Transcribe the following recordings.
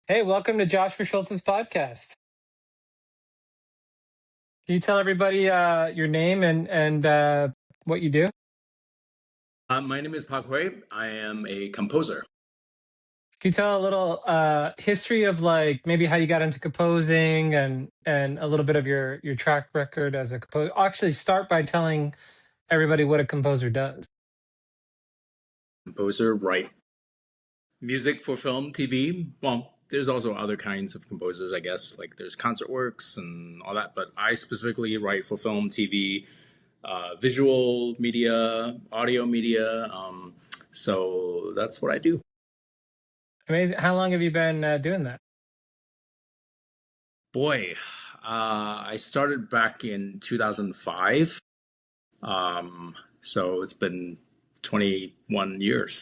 Hey, welcome to Josh for Shultz's podcast. Can you tell everybody your name and what you do? My name is Pakk. I am a composer. Can you tell a little history of like maybe how you got into composing and a little bit of your track record as a composer? Actually, start by telling everybody what a composer does. Composer, write music for film, TV. Well, there's also other kinds of composers, I guess. Like there's concert works and all that. But I specifically write for film, TV, visual media, audio media. So that's what I do. Amazing. How long have you been doing that? Boy, I started back in 2005. So it's been 21 years.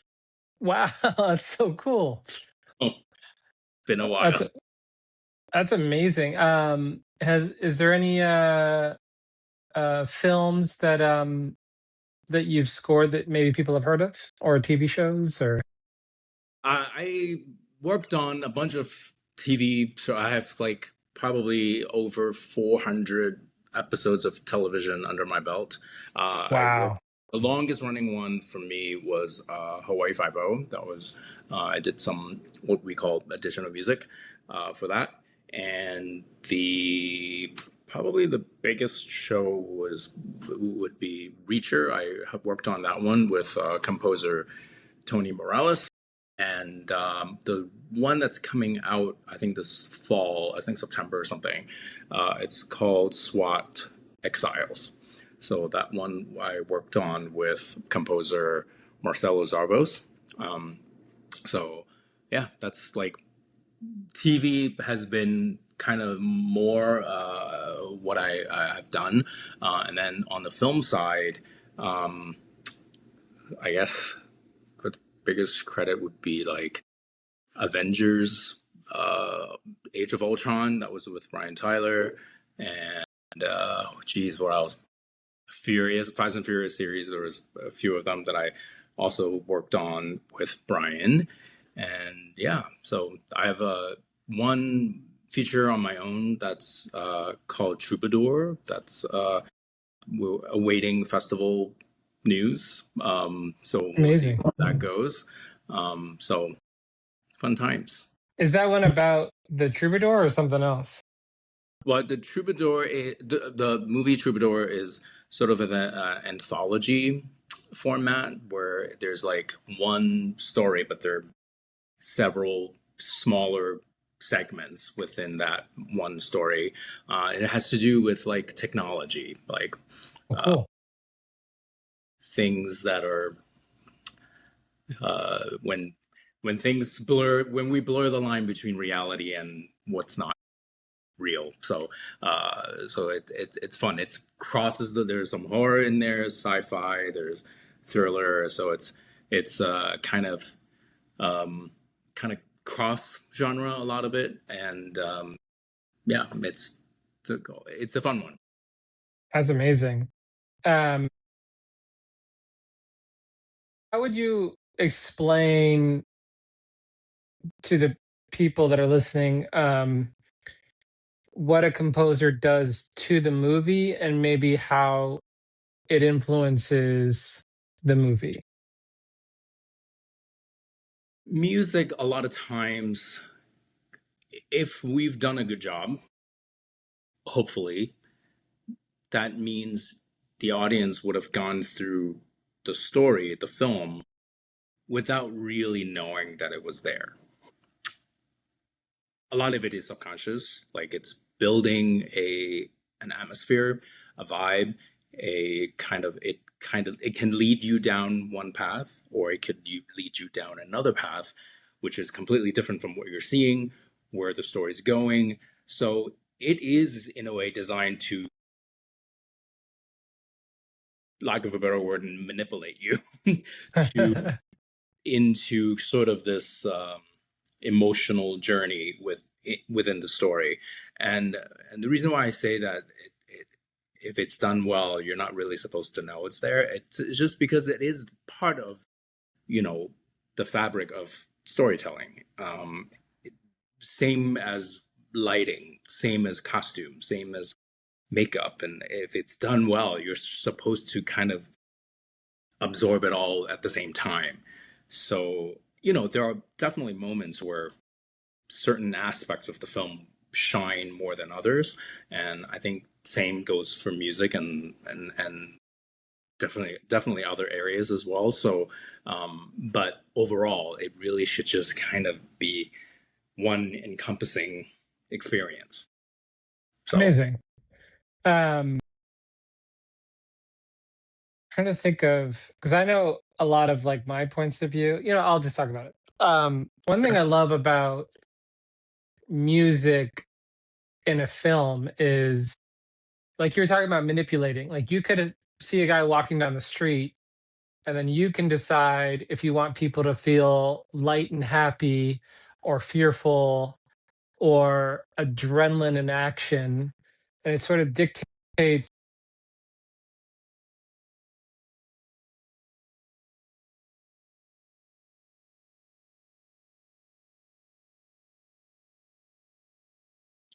Wow, that's so cool. Oh, been a That's while. that's amazing. Has is there any films that you've scored that maybe people have heard of, or TV shows, or I worked on a bunch of TV, so I have like probably over 400 episodes of television under my belt. I worked. wow. The longest running one for me was Hawaii Five O. That was I did some what we call additional music for that, and the probably the biggest show would be Reacher. I have worked on that one with composer Tony Morales. And the one that's coming out, I think this fall, I think September or something, it's called SWAT Exiles. So that one I worked on with composer Marcelo Zarvos. Um, so yeah, that's like TV has been kind of more what I have done. And then on the film side, um, I guess the biggest credit would be like Avengers, Age of Ultron. That was with Brian Tyler, and geez, what else? Fast and Furious series. There was a few of them that I also worked on with Brian, and yeah. So I have one feature on my own that's called Troubadour. That's we're awaiting festival news. So we'll see Amazing. how that goes. So fun times. Is that one about the troubadour or something else? Well, the movie Troubadour is sort of an anthology format where there's like one story, but there are several smaller segments within that one story. It has to do with like technology, like Oh, uh, cool. things that are uh, when things blur, when we blur the line between reality and what's not real. So it's fun. It's crosses there's some horror in there, sci-fi, there's thriller. So it's um, kind of cross genre a lot of it, and yeah, it's a fun one. That's amazing. Um, how would you explain to the people that are listening what a composer does to the movie and maybe how it influences the movie? Music, a lot of times, if we've done a good job, hopefully, that means the audience would have gone through the story, the film, without really knowing that it was there. A lot of it is subconscious, like it's building an atmosphere, a vibe, a it can lead you down one path, or it could lead you down another path, which is completely different from what you're seeing, where the story's going. So it is in a way designed to, lack of a better word, manipulate you to into sort of this emotional journey within the story, and the reason why I say that if it's done well, you're not really supposed to know it's there. It's just because it is part of you know the fabric of storytelling. same as lighting, same as costume, same as makeup. And if it's done well, you're supposed to kind of absorb it all at the same time. So, there are definitely moments where certain aspects of the film shine more than others. And I think same goes for music and definitely other areas as well. So, but overall, it really should just kind of be one encompassing experience. So Amazing. Trying to think of, because I know a lot of like my points of view. I'll just talk about it. One thing I love about music in a film is like you were talking about manipulating. Like you could see a guy walking down the street, and then you can decide if you want people to feel light and happy, or fearful, or adrenaline and action, and it sort of dictates.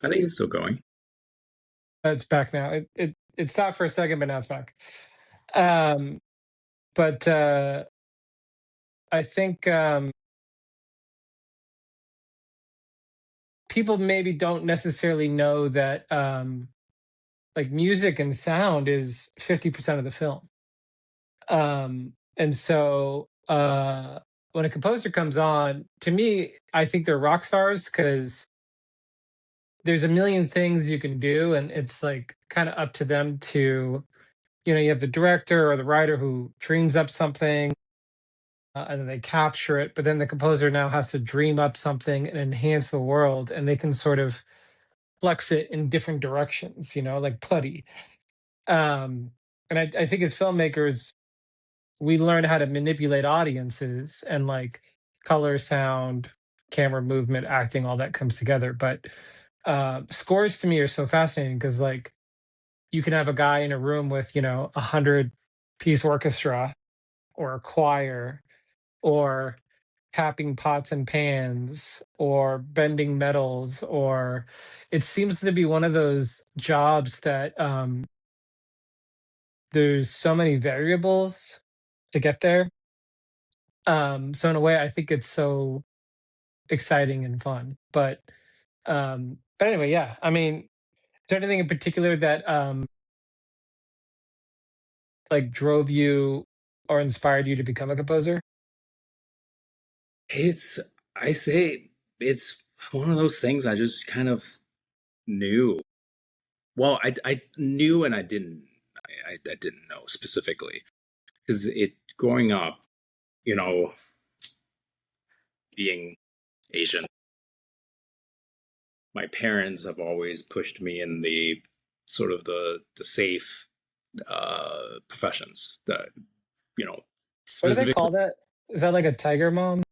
I think it's still going. It's back now. It stopped for a second, but now it's back. Um, but I think people maybe don't necessarily know that like music and sound is 50% of the film. And so when a composer comes on, to me, I think they're rock stars because there's a million things you can do, and it's like kind of up to them to, you have the director or the writer who dreams up something, and then they capture it, but then the composer now has to dream up something and enhance the world, and they can sort of flex it in different directions, like putty. And I think as filmmakers, we learn how to manipulate audiences, and like color, sound, camera movement, acting, all that comes together. But scores to me are so fascinating because like you can have a guy in a room with 100-piece orchestra or a choir, or tapping pots and pans, or bending metals, or it seems to be one of those jobs that there's so many variables to get there. So in a way, I think it's so exciting and fun. But anyway, yeah. I mean, is there anything in particular that like drove you or inspired you to become a composer? It's, I say, it's one of those things I just kind of knew. Well, I knew and I didn't. I didn't know specifically because growing up, you know, being Asian, my parents have always pushed me in the sort of the safe professions that What do they specifically. call that? Is that like a tiger mom?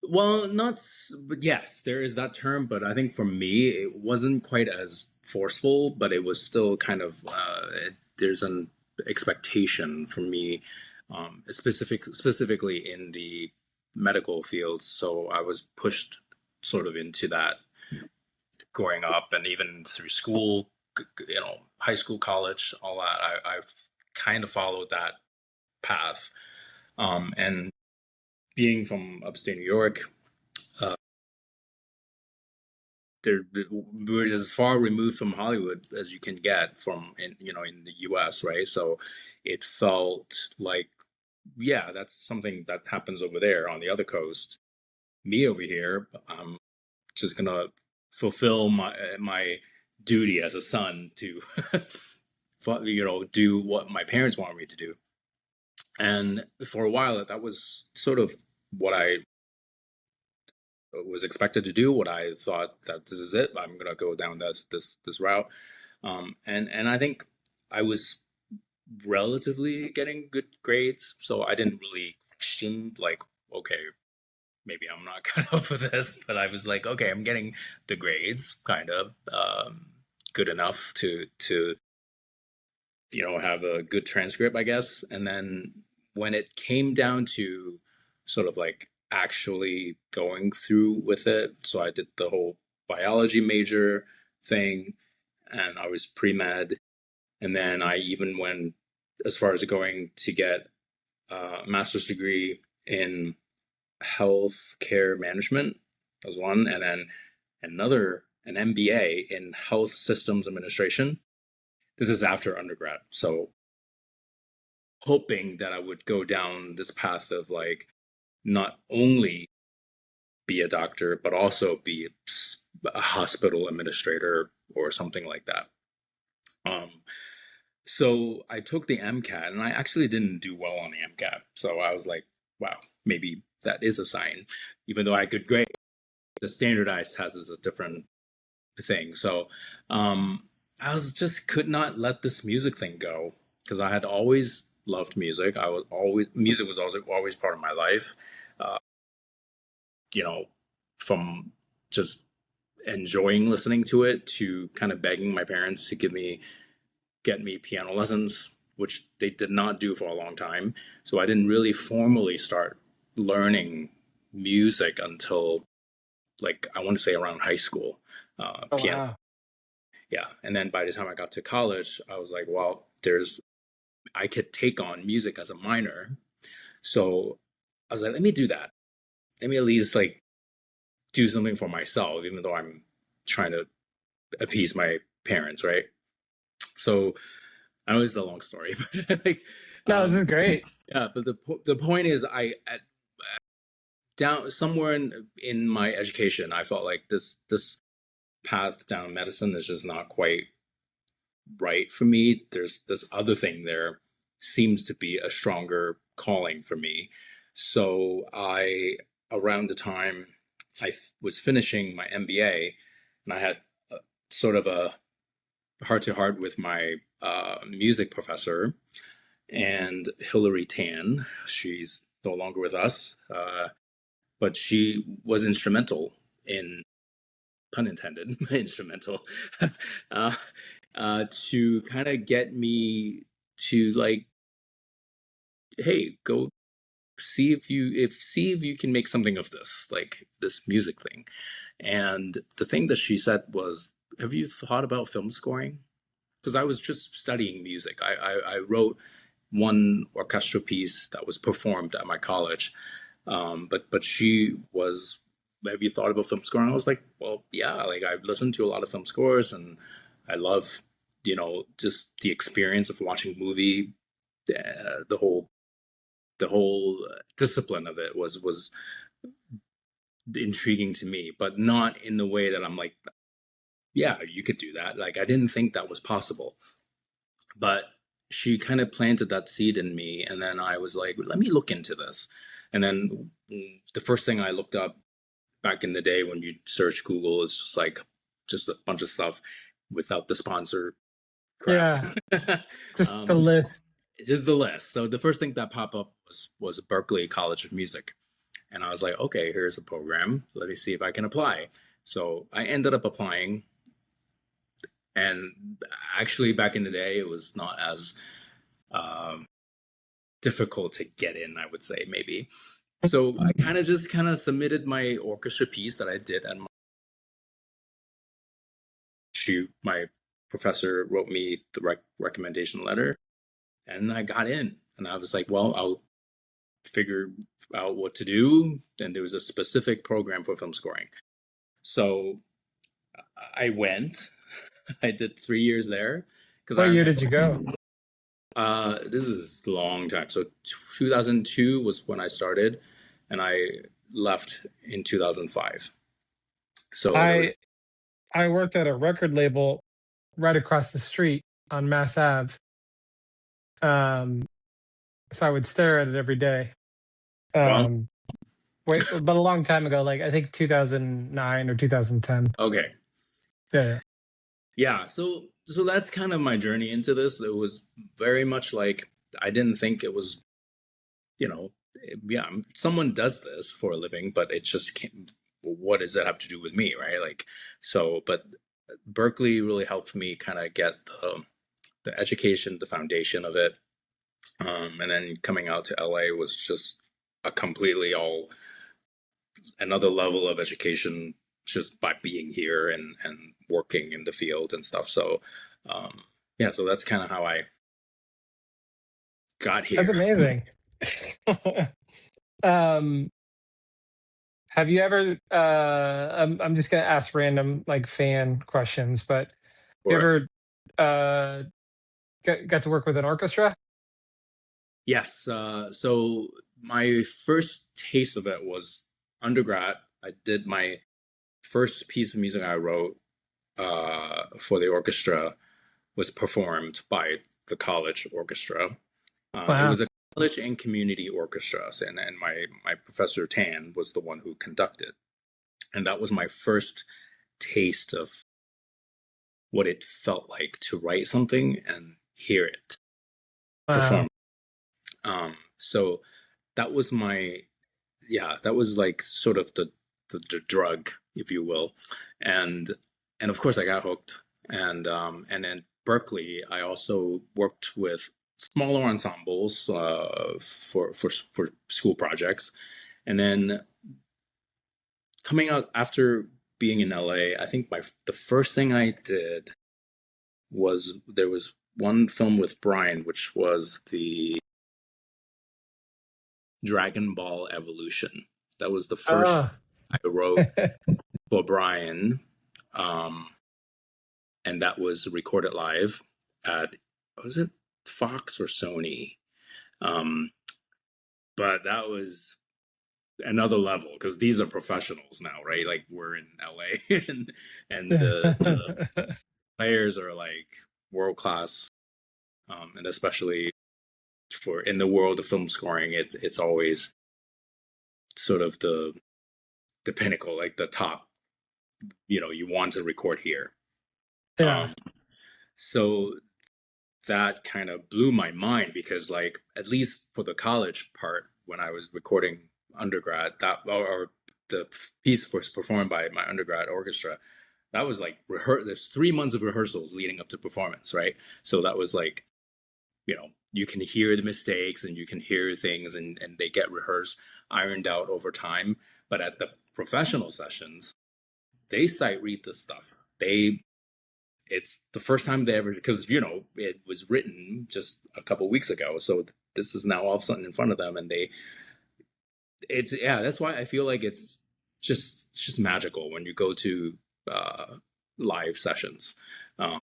Well, not, but yes, there is that term, but I think for me, it wasn't quite as forceful, but it was still kind of, there's an expectation for me, specifically in the medical fields. So I was pushed sort of into that growing up and even through school, high school, college, all that. I've kind of followed that path. And being from upstate New York, uh, we're as far removed from Hollywood as you can get from in the U.S., right? So it felt like, yeah, that's something that happens over there on the other coast. Me over here, I'm just gonna fulfill my duty as a son to do what my parents want me to do. And for a while, that was sort of what I was expected to do. What I thought that this is it. I'm gonna go down this route. And I think I was relatively getting good grades, so I didn't really question like, okay, maybe I'm not cut out for this. But I was like, okay, I'm getting the grades, kind of good enough to have a good transcript, I guess. And then when it came down to sort of like actually going through with it. So I did the whole biology major thing, and I was pre-med. And then I even went as far as going to get a master's degree in health care management. That was one. And then an MBA in health systems administration. This is after undergrad. So hoping that I would go down this path of like not only be a doctor, but also be a hospital administrator or something like that. Um, so I took the MCAT and I actually didn't do well on the MCAT. So I was like, wow, maybe that is a sign. Even though I could grade, the standardized test is a different thing. So I was just could not let this music thing go because I had always loved music. I was always music was always part of my life. Uh, you know, from just enjoying listening to it to kind of begging my parents to get me piano lessons, which they did not do for a long time. So I didn't really formally start learning music until like I want to say around high school. Oh Piano, wow. yeah. And then by the time I got to college, I was like, well, there's I could take on music as a minor. So I was like, let me do that. Let me at least like do something for myself, even though I'm trying to appease my parents, right? So I know it's a long story, but like, No, this is um, great. yeah. But the point is, down somewhere in my education, I felt like this path down medicine is just not quite right for me. There's this other thing there seems to be a stronger calling for me. So around the time was finishing my MBA, and I had sort of a heart to heart with my music professor and Hillary Tan. She's no longer with us, but she was instrumental in, pun intended, instrumental, uh, to kind of get me to like, hey, go see if you can make something of this, like this music thing. And the thing that she said was, have you thought about film scoring? Because I was just studying music. I wrote one orchestral piece that was performed at my college. But she was, have you thought about film scoring? I was like, well, yeah, like I've listened to a lot of film scores and I love, just the experience of watching a movie. The whole discipline of it was intriguing to me, but not in the way that I'm like, yeah, you could do that. Like I didn't think that was possible. But she kind of planted that seed in me, and then I was like, let me look into this. And then the first thing I looked up back in the day when you search Google is just like just a bunch of stuff without the sponsor crap. Yeah, just the um, list. just the list. So the first thing that popped up was Berkeley College of Music, and I was like, okay, here's a program. Let me see if I can apply. So I ended up applying, and actually back in the day, it was not as um, difficult to get in, I would say, maybe. So I kind of submitted my orchestra piece that I did, and my professor wrote me the recommendation letter, and I got in. And I was like, well, I'll figure out what to do. And there was a specific program for film scoring. So I went. I did 3 years there because I What year remember did you go? this is a long time. So 2002 was when I started, and I left in 2005. So there was I I worked at a record label right across the street on Mass Ave. Um, so I would stare at it every day. well, Um, wait, but a long time ago, like I think 2009 or 2010. okay, Yeah. yeah. So that's kind of my journey into this. It was very much like I didn't think it was, yeah, someone does this for a living, but it just can't. What does that have to do with me, right? Like, so, but Berkeley really helped me kind of get the education, the foundation of it. And then coming out to LA was just a completely all another level of education just by being here and working in the field and stuff. So yeah, so that's kind of how I got That's here. amazing. um, have you ever? I'm just gonna ask random like fan questions, but you Or ever uh, got to work with an orchestra? yes, so my first taste of it was undergrad. I did my first piece of music I wrote for the orchestra was performed by the college orchestra. It Wow. was a college and community orchestra, and my professor Tan was the one who conducted, and that was my first taste of what it felt like to write something and hear it Wow. performed. So that was my yeah, that was like sort of the drug, if you will, and and of course I got hooked, and then Berkeley, I also worked with smaller ensembles for school projects, and then coming out after being in LA, I think the first thing I did was there was one film with Brian, which was the Dragon Ball Evolution. That was the first Oh. I wrote for Brian, um, and that was recorded live at was it Fox or Sony? Um, but that was another level because these are professionals now, right? Like we're in LA, and the players are like world class, and especially for in the world of film scoring, it's always sort of the pinnacle, like the top. You know, you want to record here. Yeah. Um, so that kind of blew my mind because, like, at least for the college part, when I was recording undergrad, that or the piece was performed by my undergrad orchestra. That was like there's 3 months of rehearsals leading up to performance, right? So that was like, you know, you can hear the mistakes and you can hear things and they get rehearsed, ironed out over time. But at the professional sessions, they sight read the stuff. It's the first time they ever, because you know it was written just a couple weeks ago, so this is now all of a sudden in front of them, and it's yeah, that's why I feel like it's just magical when you go to uh, live sessions. Um,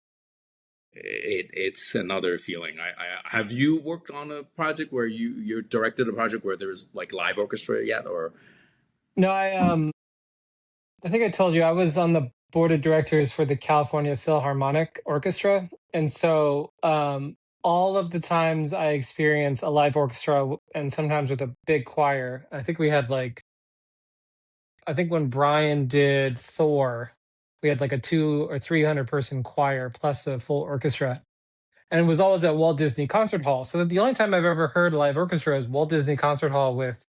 it's another feeling. I have you worked on a project where you directed a project where there's like live orchestra yet, or No, I think I told you I was on the board of directors for the California Philharmonic Orchestra, and so all of the times I experience a live orchestra and sometimes with a big choir. I think we had like I think when Brian did Thor, we had like a 200 or 300 person choir plus a full orchestra. And it was always at Walt Disney Concert Hall. So the only time I've ever heard a live orchestra is Walt Disney Concert Hall with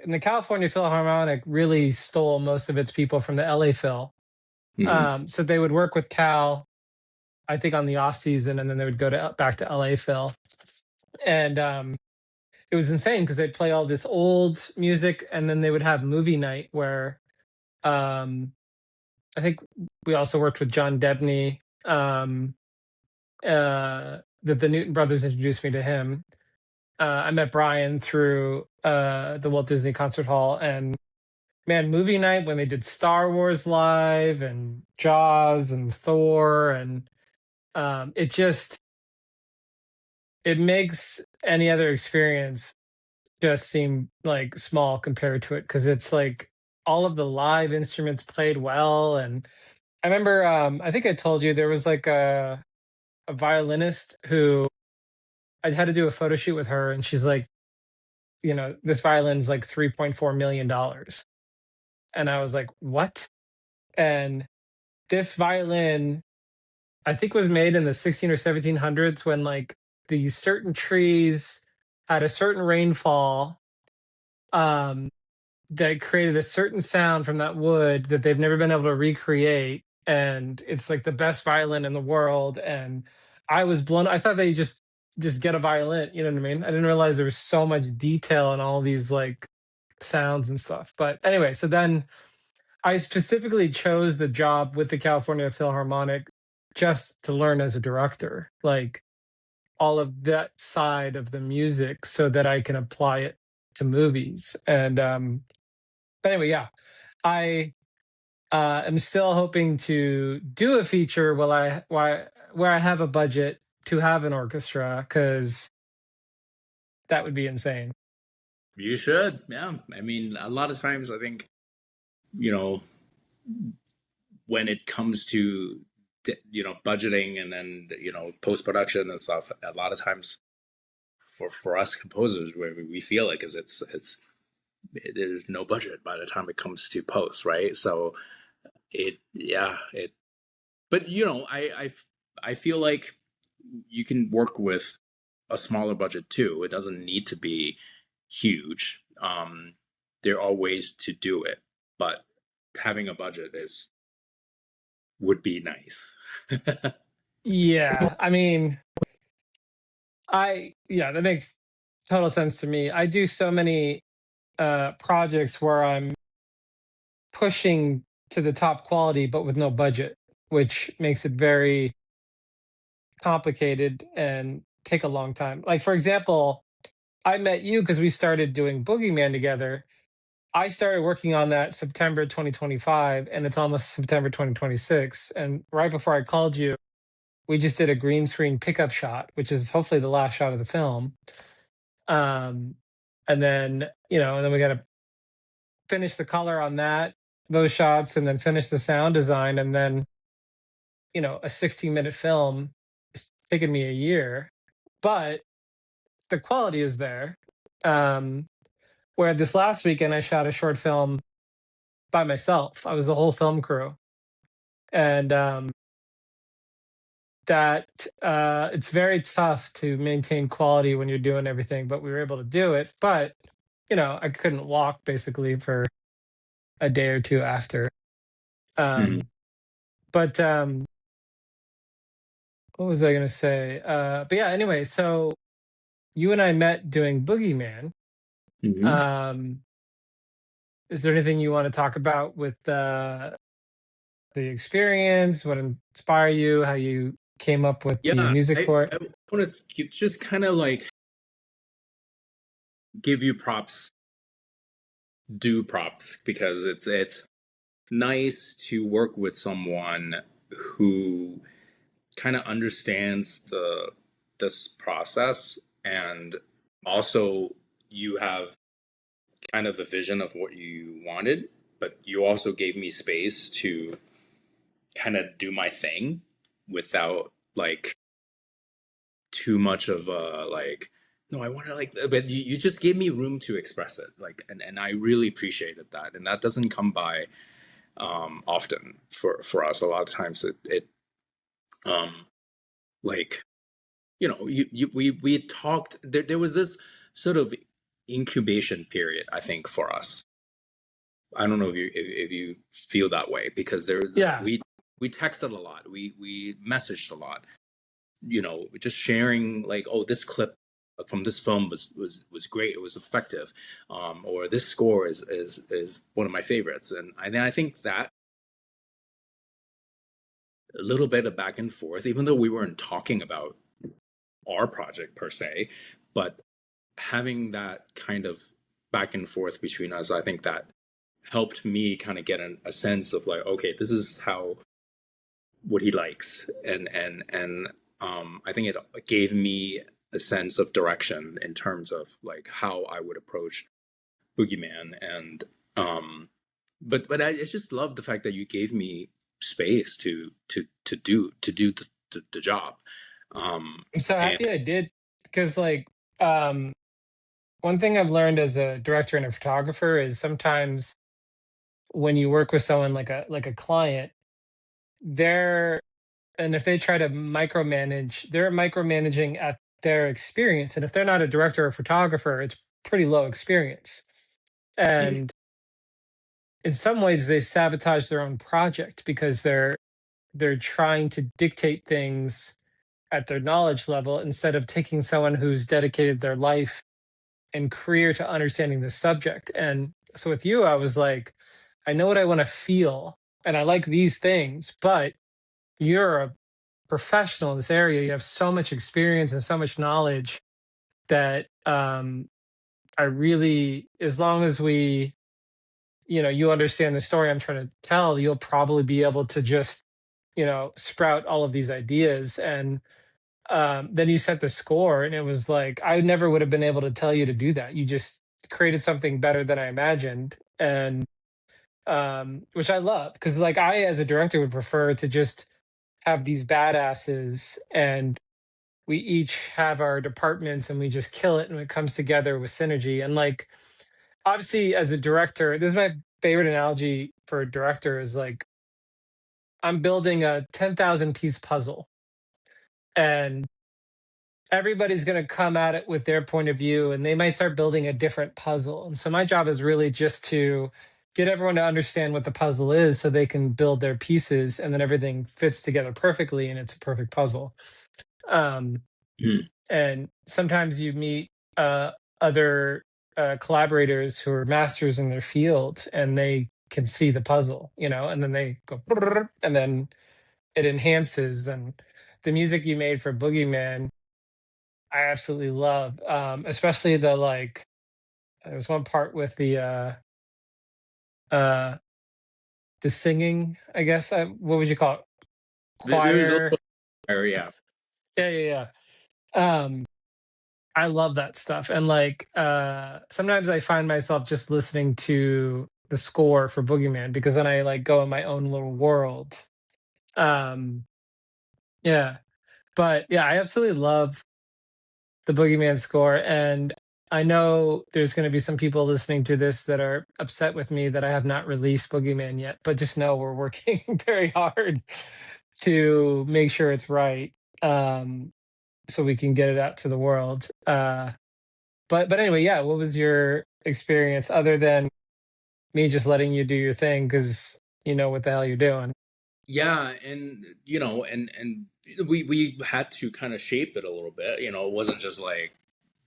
and the California Philharmonic really stole most of its people from the LA Phil. Mhm. So they would work with Cal, I think, on the off season, and then they would go to back to LA Phil. And it was insane because they'd play all this old music, and then they would have movie night where um, I think we also worked with John Debney. The Newton brothers introduced me to him. I met Brian through the Walt Disney Concert Hall, and man, movie night when they did Star Wars live and Jaws and Thor, and it just it makes any other experience just seem like small compared to it because it's like all of the live instruments played well. And I remember I think I told you there was like a violinist who I had to do a photo shoot with her, and she's like, you know, this violin's like $3.4 million, and I was like, what? And this violin, I think, was made in the 16 or 1700s when like these certain trees had a certain rainfall um, that created a certain sound from that wood that they've never been able to recreate. And it's like the best violin in the world. And I was blown. I thought they just get a violin. You know what I mean? I didn't realize there was so much detail in all these like sounds and stuff. But anyway, so then I specifically chose the job with the California Philharmonic just to learn as a director, like all of that side of the music so that I can apply it to movies. And but anyway, yeah, I am still hoping to do a feature where I have a budget to have an orchestra because that would be insane. You should, yeah. I mean, a lot of times I think, you know, when it comes to budgeting and then post production and stuff, a lot of times for us composers, where we feel like is there's no budget by the time it comes to post, right? So it but I feel like you can work with a smaller budget too. It doesn't need to be huge. There are ways to do it, but having a budget is would be nice. Yeah, I mean, that makes total sense to me. I do so many projects where I'm pushing to the top quality but with no budget, which makes it very complicated and take a long time. Like for example, I met you because we started doing Boogeyman together. I started working on that September 2025 and it's almost September 2026. And right before I called you, we just did a green screen pickup shot, which is hopefully the last shot of the film. Um, and then, and then we got to finish the color on those shots, and then finish the sound design. And then, a 16-minute film is taking me a year, but the quality is there. Um, where this last weekend, I shot a short film by myself. I was the whole film crew. And that it's very tough to maintain quality when you're doing everything, but we were able to do it. But I couldn't walk basically for a day or two after. Mhm. But what was I going to say? But yeah, anyway, so you and I met doing Boogeyman. Mhm. Um, is there anything you want to talk about with the experience? What inspired you? How you came up with the Yeah, music for it? I want to just kind of like give you props, do props, because it's nice to work with someone who kind of understands this process, and also you have kind of a vision of what you wanted, but you also gave me space to kind of do my thing without like too much of a like, no, I want to like, but you just gave me room to express it, like, and I really appreciated that, and that doesn't come by often for us. A lot of times it um like we talked, there was this sort of incubation period, I think, for us. I don't know if you feel that way, because Yeah. we texted a lot, we messaged a lot, just sharing like, oh, this clip from this film was great, it was effective, or this score is one of my favorites, and then I think that a little bit of back and forth, even though we weren't talking about our project per se, but having that kind of back and forth between us, I think that helped me kind of get a sense of like, okay, this is how what he likes, and I think it gave me a sense of direction in terms of like how I would approach Boogeyman, and but I just love the fact that you gave me space to do the job, I'm so and happy I did because um one thing I've learned as a director and a photographer is sometimes when you work with someone like a client, they're and if they try to micromanage, they're micromanaging at their experience. And if they're not a director or photographer, it's pretty low experience. mm, And in some ways they sabotage their own project because they're trying to dictate things at their knowledge level instead of taking someone who's dedicated their life and career to understanding the subject. And So with you, I was like, I know what I want to feel, and I like these things, but you're a professional in this area. You have so much experience and so much knowledge that I really, as long as you understand the story I'm trying to tell, you'll probably be able to just, sprout all of these ideas. And then you set the score, and it was like, I never would have been able to tell you to do that. You just created something better than I imagined. And which I love, because like I, as a director, would prefer to just have these badasses and we each have our departments and we just kill it and it comes together with synergy. And like, obviously, as a director, this is my favorite analogy for a director is like, I'm building a 10,000 piece puzzle, and everybody's going to come at it with their point of view, and they might start building a different puzzle. And so my job is really just to get everyone to understand what the puzzle is so they can build their pieces, and then everything fits together perfectly and it's a perfect puzzle. Um, Hmm. and sometimes you meet other collaborators who are masters in their field, and they can see the puzzle, and then they go, "Brrr," and then it enhances. And the music you made for Boogeyman, I absolutely love, especially the like. There was one part with uh, the singing. I guess what would you call it? There's a Choir. little area. Yeah, yeah, yeah. I love that stuff. And like sometimes I find myself just listening to the score for Boogeyman because then I like go in my own little world. Um yeah. But yeah, I absolutely love the Boogeyman score. And I know there's gonna be some people listening to this that are upset with me that I have not released Boogeyman yet, but just know we're working very hard to make sure it's right. Um so we can get it out to the world. But anyway, yeah, what was your experience other than me just letting you do your thing because you know what the hell you're doing? Yeah, and and we had to kind of shape it a little bit. It wasn't just like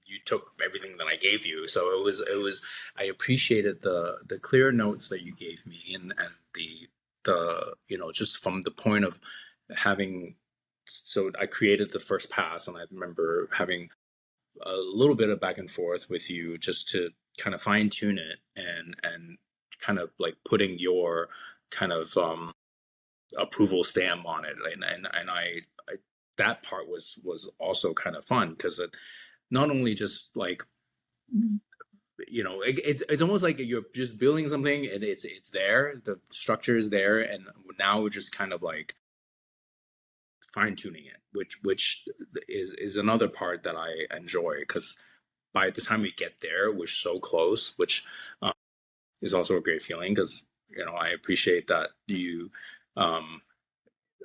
you took everything that I gave you. So it was I appreciated the clear notes that you gave me, and the just from the point of having. So I created the first pass, and I remember having a little bit of back and forth with you just to kind of fine tune it, and kind of like putting your kind of approval stamp on it. And I that part was also kind of fun because it not only just like it's almost like you're just building something and it's there, the structure is there, and now we're just kind of like fine tuning it, which is another part that I enjoy because by the time we get there we're so close, which um, is also a great feeling because I appreciate that you um,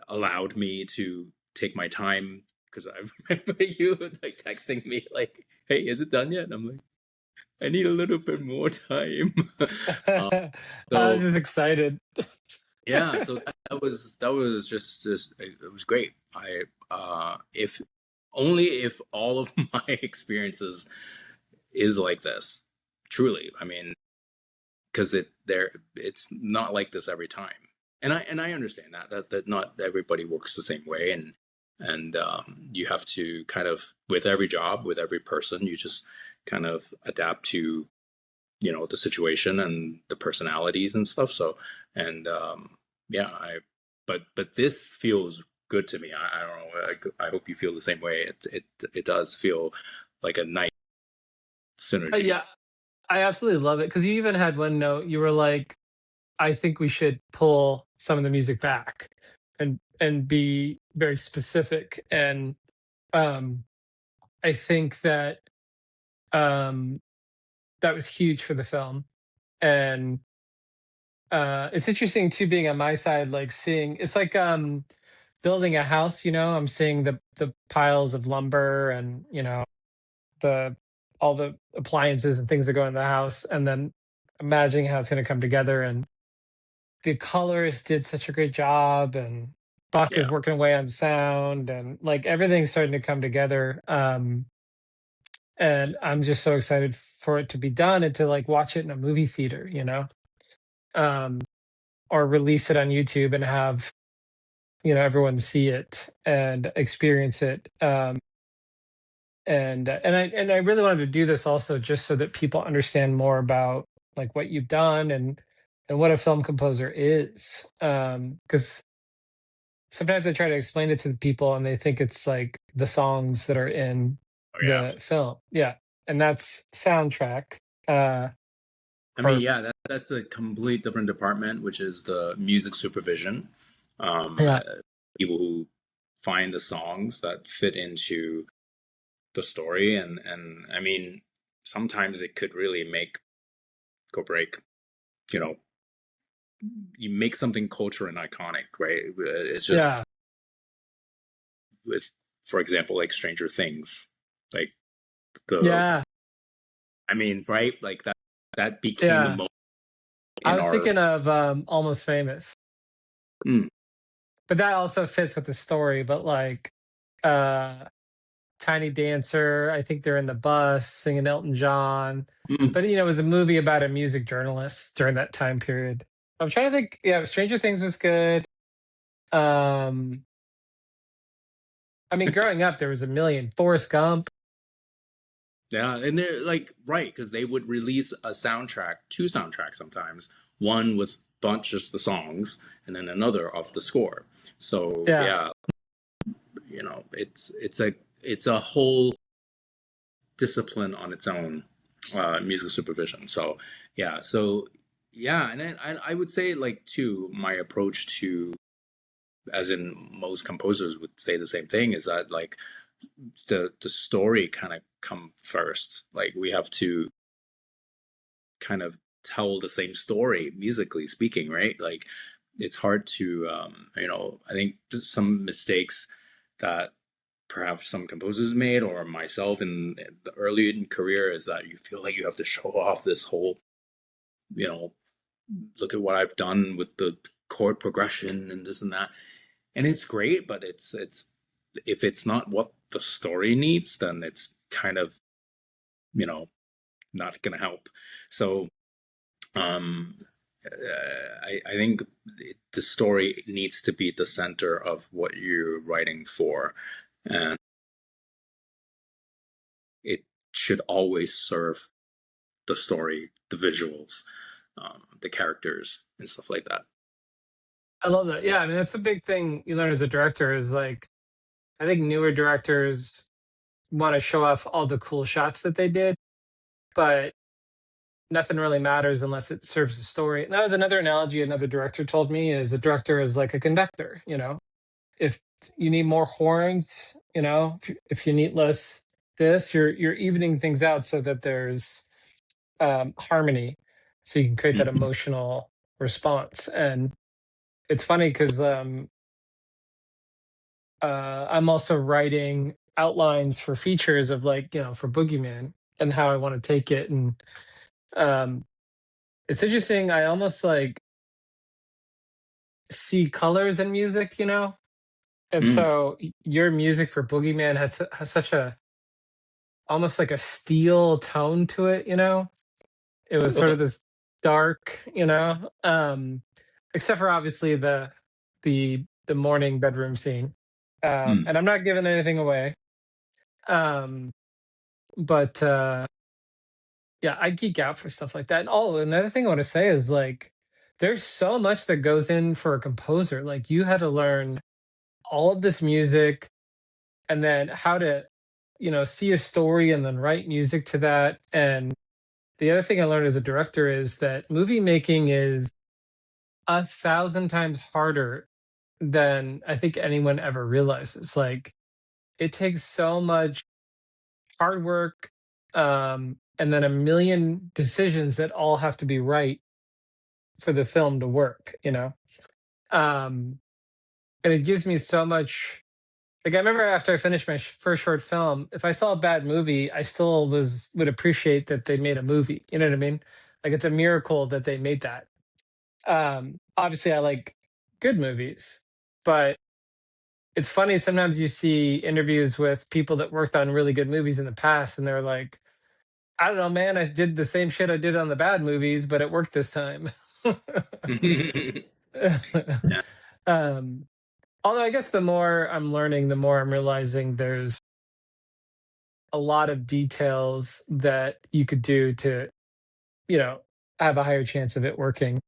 allowed me to take my time because I remember you like texting me like, "Hey, is it done yet?" And I'm like, "I need a little bit more time." um, I was so just excited. yeah, so that was just it was great. I if only if all of my experiences is like this, truly. I mean, because it's not like this every time, and I understand that not everybody works the same way, and you have to kind of with every job, with every person, you just kind of adapt to the situation and the personalities and stuff. So and yeah, but this feels good to me. I don't know. I hope you feel the same way. It does feel like a nice synergy. Yeah, I absolutely love it because you even had one note. You were like, "I think we should pull some of the music back and be very specific." And um, I think that um, that was huge for the film. And it's interesting too, being on my side, like seeing it's like building a house. I'm seeing the piles of lumber and the all the appliances and things that go in the house, and then imagining how it's going to come together. And the colorist did such a great job, and Buck is Yeah, working away on sound, and like everything's starting to come together. and I'm just so excited for it to be done and to like watch it in a movie theater, um, or release it on YouTube and have everyone see it and experience it. And I really wanted to do this also just so that people understand more about like what you've done and what a film composer is. Because sometimes I try to explain it to the people and they think it's like the songs that are in Oh yeah. the film. Yeah. And that's soundtrack. Uh I mean, or yeah, that's a complete different department, which is the music supervision. yeah. People who find the songs that fit into the story, and I mean, sometimes it could really make or break. You know, you make something culture and iconic, right? It's just Yeah. with, for example, like Stranger Things, like the, Yeah. I mean, right? Like that became a Yeah. moment I in was our. thinking of Almost Famous. Mm, But that also fits with the story, but like uh Tiny Dancer, I think they're in the bus singing Elton John. mm. But it was a movie about a music journalist during that time period. I'm trying to think. Yeah, Stranger Things was good. Um, I mean, growing up, there was a million. Forrest Gump. Yeah, and they're like right because they would release a soundtrack, two soundtracks sometimes, one with bunch just the songs, and then another off the score. So Yeah, yeah, it's a whole discipline on its own, music supervision. So yeah, and then I would say like too, my approach to, as in most composers would say the same thing, is that like the story kind of come first. Like we have to kind of tell the same story musically speaking, right? Like it's hard to I think some mistakes that perhaps some composers made or myself in the early in career is that you feel like you have to show off this whole, you know look at what I've done with the chord progression and this and that, and it's great, but it's if it's not what the story needs, then it's kind of, you know not gonna help. So um I think the story needs to be the center of what you're writing for, and it should always serve the story, the visuals, the characters, and stuff like that. I love that. Yeah, I mean, that's a big thing you learn as a director is like, I think newer directors want to show off all the cool shots that they did, but nothing really matters unless it serves the story. And that was another analogy another director told me is a director is like a conductor. If you need more horns, if you need less this, you're evening things out so that there's harmony, so you can create that Mhm. emotional response. And it's funny because I'm also writing outlines for features of like for Boogeyman and how I want to take it. And um, it's interesting. I almost like see colors in music. And Mm. so your music for Boogeyman has such a almost like a steel tone to it. It was sort Cool. of this dark, except for obviously the morning bedroom scene. Mm. And I'm not giving anything away. Um, but yeah, I geek out for stuff like that. And another thing I want to say is like there's so much that goes in for a composer. Like you had to learn all of this music and then how to, see a story and then write music to that. And the other thing I learned as a director is that movie making is 1,000 times harder than I think anyone ever realizes. Like it takes so much hard work, and then a million decisions that all have to be right for the film to work. Um, and it gives me so much. Like I remember after I finished my first short film, if I saw a bad movie, I still would appreciate that they made a movie. You know what I mean? Like it's a miracle that they made that. Obviously, I like good movies, but it's funny sometimes you see interviews with people that worked on really good movies in the past, and they're like, I don't know, man, I did the same shit I did on the bad movies, but it worked this time. Yeah. um, Although I guess the more I'm learning, the more I'm realizing there's a lot of details that you could do to, you know, have a higher chance of it working.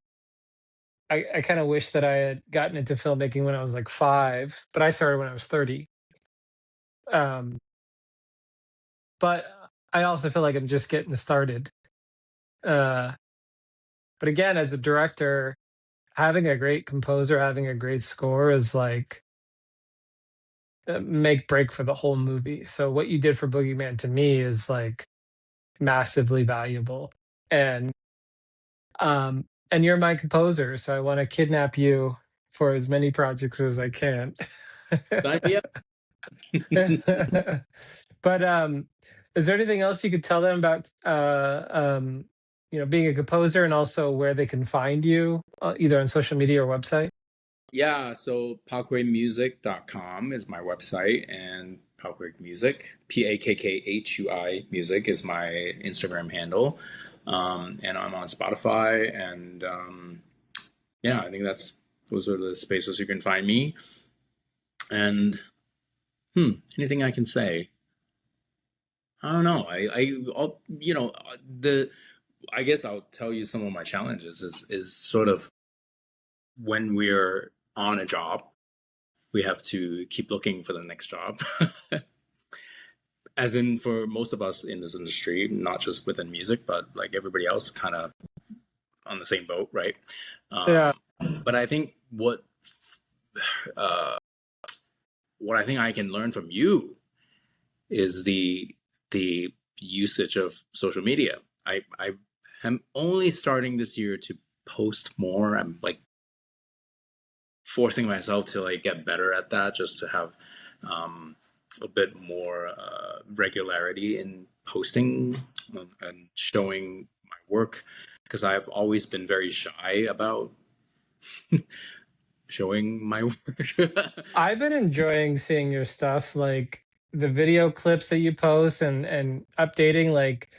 I kind of wish that I had gotten into filmmaking when I was like 5, but I started when I was 30. Um, but I also feel like I'm just getting started. Uh, but again, as a director, having a great composer, having a great score is like make break for the whole movie. So what you did for Boogeyman to me is like massively valuable. And and you're my composer, so I want to kidnap you for as many projects as I can. Sign me up. But is there anything else you could tell them about being a composer and also where they can find you either on social media or website? Yeah, so pakkmusic.com is my website, and Pakkhui Music, Pakkhui Music is my Instagram handle. And I'm on Spotify, and yeah, I think those are the spaces you can find me. And anything I can say? I don't know. I'll, the I guess I'll tell you some of my challenges is sort of when we're on a job, we have to keep looking for the next job. As in for most of us in this industry, not just within music, but like everybody else, kind of on the same boat, right? Yeah. But I think uh, what I think I can learn from you is the usage of social media. I am only starting this year to post more. I'm like forcing myself to like get better at that, just to have um, a bit more regularity in posting and showing my work, because I've always been very shy about showing my work. I've been enjoying seeing your stuff, like the video clips that you post and updating, like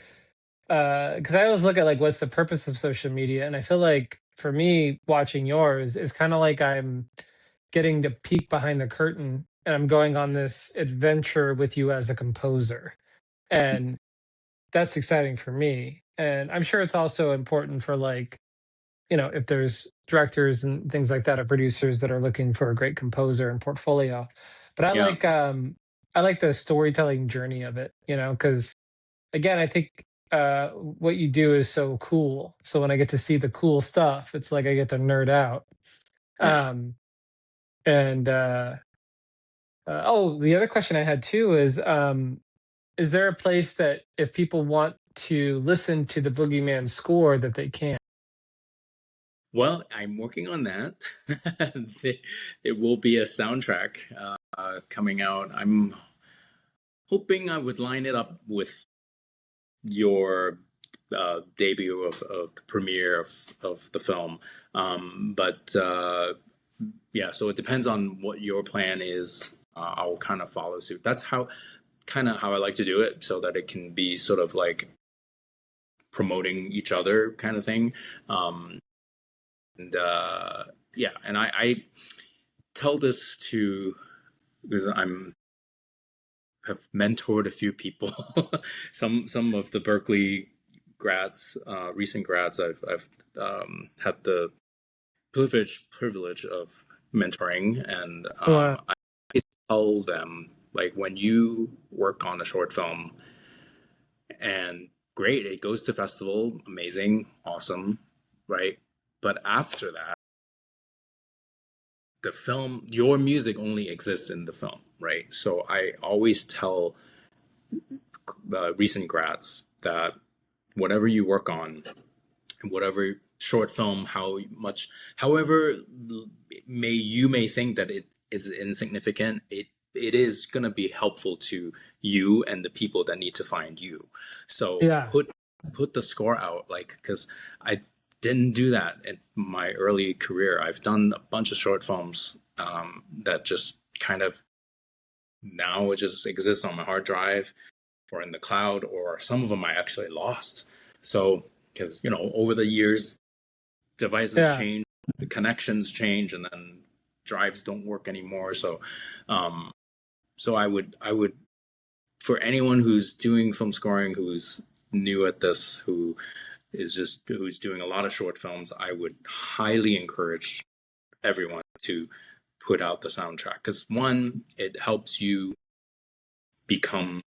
because I always look at like what's the purpose of social media, and I feel like for me watching yours is kind of like I'm getting to peek behind the curtain and I'm going on this adventure with you as a composer. And that's exciting for me. And I'm sure it's also important for like, if there's directors and things like that or producers that are looking for a great composer and portfolio. But Yeah, I like the storytelling journey of it, because again, I think what you do is so cool. So when I get to see the cool stuff, it's like I get to nerd out. yeah. Um and Oh, the other question I had too is there a place that if people want to listen to the Boogeyman score that they can? Well, I'm working on that. There will be a soundtrack coming out. I'm hoping I would line it up with your debut of the premiere of the film. But yeah, so it depends on what your plan is. I'll kind of follow suit. That's how I like to do it, so that it can be sort of like promoting each other kind of thing. Um, and yeah, and I tell this to because I'm have mentored a few people. Some of the Berkeley grads, recent grads, I've had the privilege of mentoring, and Wow. I tell them, like, when you work on a short film, and great, it goes to festival, amazing, awesome, right? But after that, the film, your music only exists in the film, right? So I always tell recent grads that whatever you work on, whatever short film, however you may think that it is insignificant, it is going to be helpful to you and the people that need to find you. So Yeah. put the score out, like, because I didn't do that in my early career. I've done a bunch of short films that just kind of now it just exists on my hard drive or in the cloud, or some of them I actually lost. So, because, over the years, devices Yeah. change, the connections change, and then drives don't work anymore. Um, so I would, for anyone who's doing film scoring, who's new at this, who's doing a lot of short films, I would highly encourage everyone to put out the soundtrack, because one, it helps you become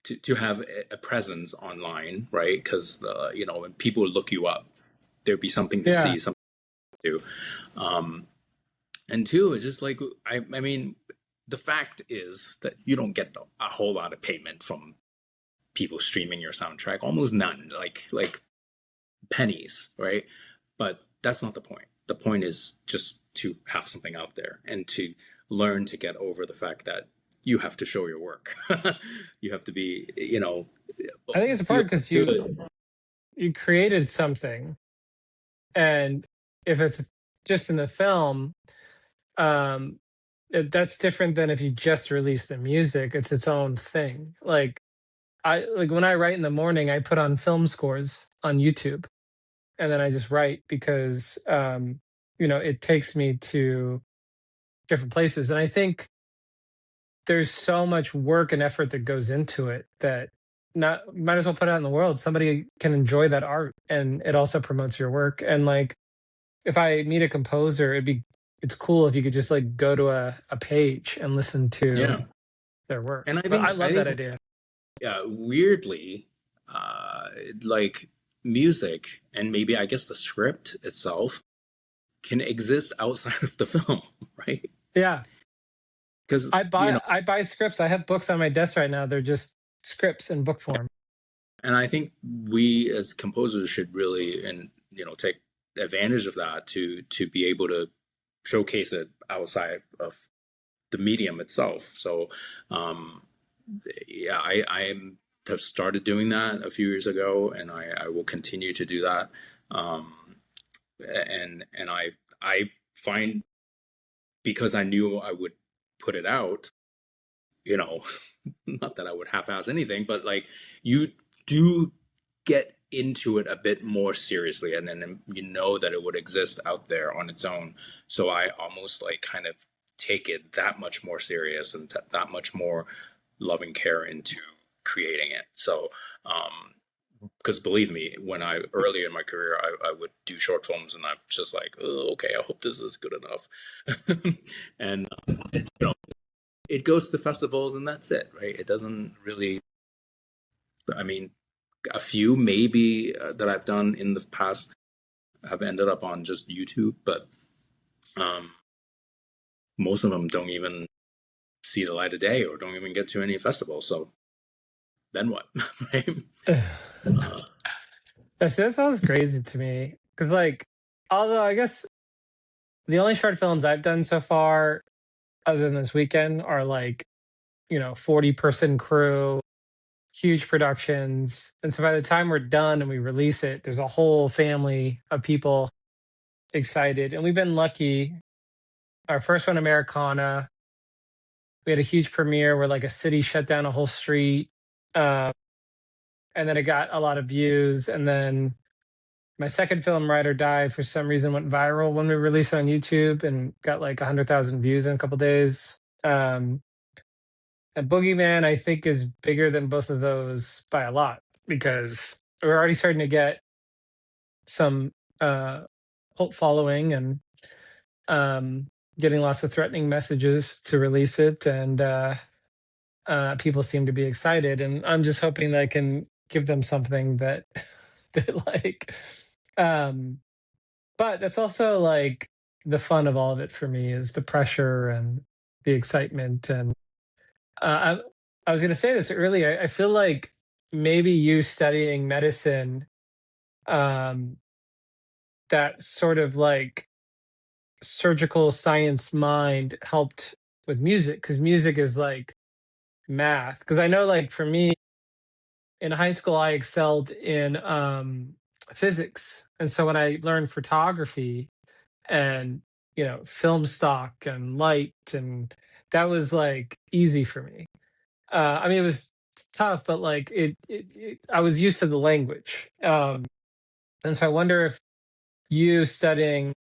to have a presence online, right? Because when people look you up, there'd be something to Yeah. see, something to do. Um, and two, it's just like I mean, the fact is that you don't get a whole lot of payment from people streaming your soundtrack, almost none, like pennies, right? But that's not the point. The point is just to have something out there and to learn to get over the fact that you have to show your work. You have to be, I think it's feel important because good. you created something, and if it's just in the film, um, that's different than if you just release the music. It's its own thing. Like when I write in the morning, I put on film scores on YouTube, and then I just write because it takes me to different places. And I think there's so much work and effort that goes into it that not might as well put it out in the world. Somebody can enjoy that art, and it also promotes your work. And like if I meet a composer, it's cool if you could just like go to a page and listen to Yeah. their And work. I But I think, I love that think, idea. weirdly, like music and maybe I guess the script itself can exist outside of the film, right? Yeah. Because, I buy scripts. I have books on my desk right now. They're just scripts in book form. and I think we as composers should really, and take advantage of that to be able to showcase it outside of the medium itself. So, um, yeah, I have started doing that a few years ago, and I will continue to do that. Um, and I find, because I knew I would put it out, you know, not that I would half-ass anything, but like you do get into it a bit more seriously, and then you know that it would exist out there on its own. So I almost like kind of take it that much more serious and that much more loving care into creating it. So, because believe me, when I earlier in my career, I would do short films, and I'm just like, oh, okay, I hope this is good enough. And it goes to festivals, and that's it, right? It doesn't really. I mean, a few maybe that I've done in the past have ended up on just YouTube, but um, most of them don't even see the light of day or don't even get to any festivals. So then what, right? Uh, That sounds crazy to me. Because like, although I guess the only short films I've done so far, other than this weekend, are like 40-person crew, huge productions. And so by the time we're done and we release it, there's a whole family of people excited. And we've been lucky. Our first one, Americana, we had a huge premiere where like a city shut down a whole street. Uh, and then it got a lot of views. And then my second film, Ride or Die, for some reason went viral when we released it on YouTube and got like 100,000 views in a couple days. And Boogeyman, I think, is bigger than both of those by a lot because we're already starting to get some cult following and um, getting lots of threatening messages to release it, and people seem to be excited. And I'm just hoping that I can give them something that that like. Um, but that's also like the fun of all of it for me is the pressure and the excitement. And I was going to say this earlier. I feel like maybe you studying medicine, um, that sort of like surgical science mind helped with music because music is like math. Because I know, like for me in high school, I excelled in physics, and so when I learned photography and film stock and light and that was like easy for me. I mean, it was tough, but like I was used to the language. And so I wonder if you studying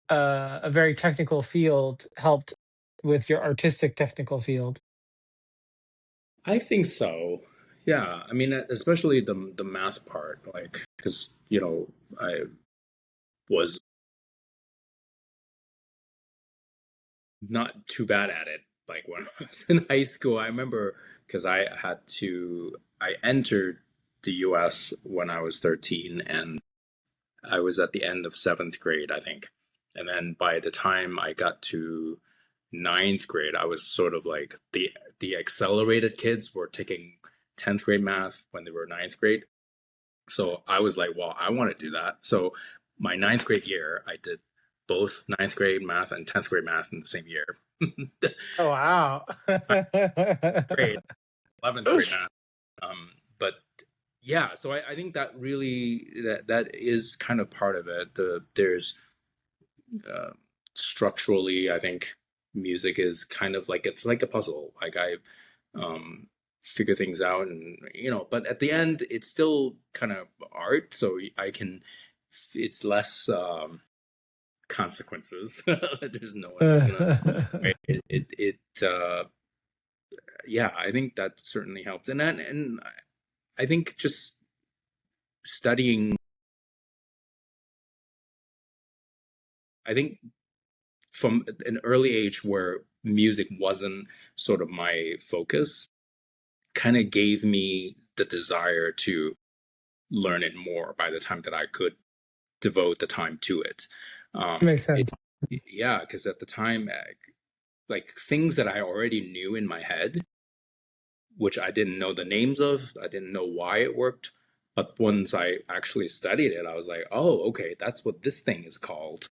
a very technical field helped with your artistic technical field. I think so. Yeah, I mean, especially the math part, like, because I was not too bad at it. Like when I was in high school, I remember because I entered the U.S. when I was 13, and I was at the end of seventh grade, I think. And then by the time I got to ninth grade, I was sort of like the accelerated kids were taking 10th grade math when they were ninth grade. So I was like, well, I want to do that. So my ninth grade year, I did both ninth grade math and 10th grade math in the same year. Oh wow. Grade, 11th grade math. But yeah, so I think that really that is kind of part of it. There's uh, structurally, I think music is kind of like it's like a puzzle. Like I um, figure things out, and but at the end, it's still kind of art. So I can, it's less consequences. There's no one's gonna. Right? Yeah, I think that certainly helped, and I think just studying. I think from an early age where music wasn't sort of my focus, kind of gave me the desire to learn it more by the time that I could devote the time to it. Makes It sense. yeah, because at the time, like things that I already knew in my head, which I didn't know the names of, I didn't know why it worked. But once I actually studied it, I was like, oh, okay, that's what this thing is called.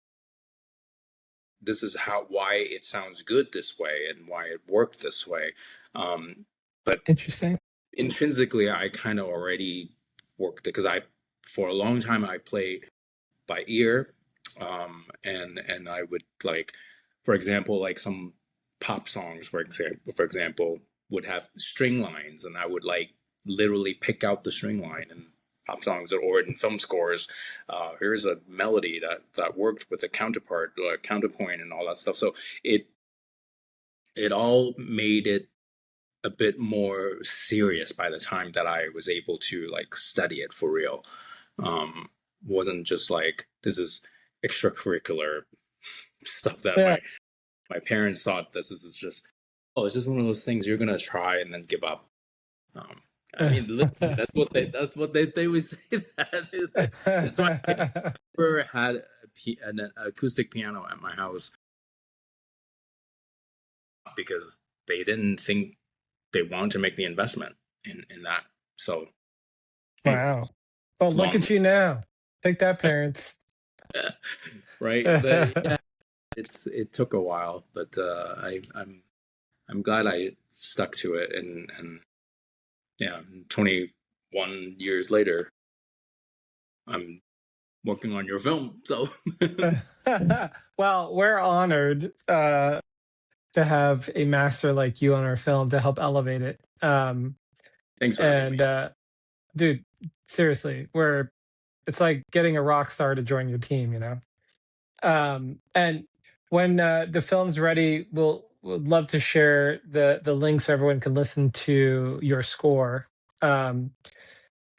This is why it sounds good this way and why it worked this way. But Interesting. intrinsically, I kind of already worked it because I, for a long time, I played by ear, and I would like, for example, like some pop songs, for example, would have string lines, and I would like literally pick out the string line and pop songs or in film scores. Here's a melody that worked with a counterpart, counterpoint, and all that stuff. So it all made it a bit more serious by the time that I was able to like study it for real. Um, wasn't just like this is extracurricular stuff that Yeah. my parents thought is just, oh, it's just one of those things you're gonna try and then give up. Um, I mean, literally, that's what they would say that. That's why I never had an acoustic piano at my house because they didn't think they wanted to make the investment in that. So anyway, Wow. Well, it's look long, at you now. Take that, parents. right? But yeah, it took a while, but I'm glad I stuck to it, and yeah, 21 years later, I'm working on your film. So Well, we're honored to have a master like you on our film to help elevate it. thanks for having me. And dude, seriously, we're it's like getting a rock star to join your team, you know. And when the film's ready, we'll love to share the link so everyone can listen to your score. Um,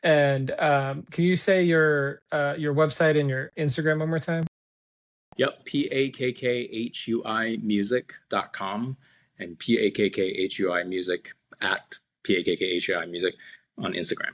and can you say your website and your Instagram one more time? Yep, PAKKHUI music.com and PAKKHUI music at PAKKHUI music on Instagram.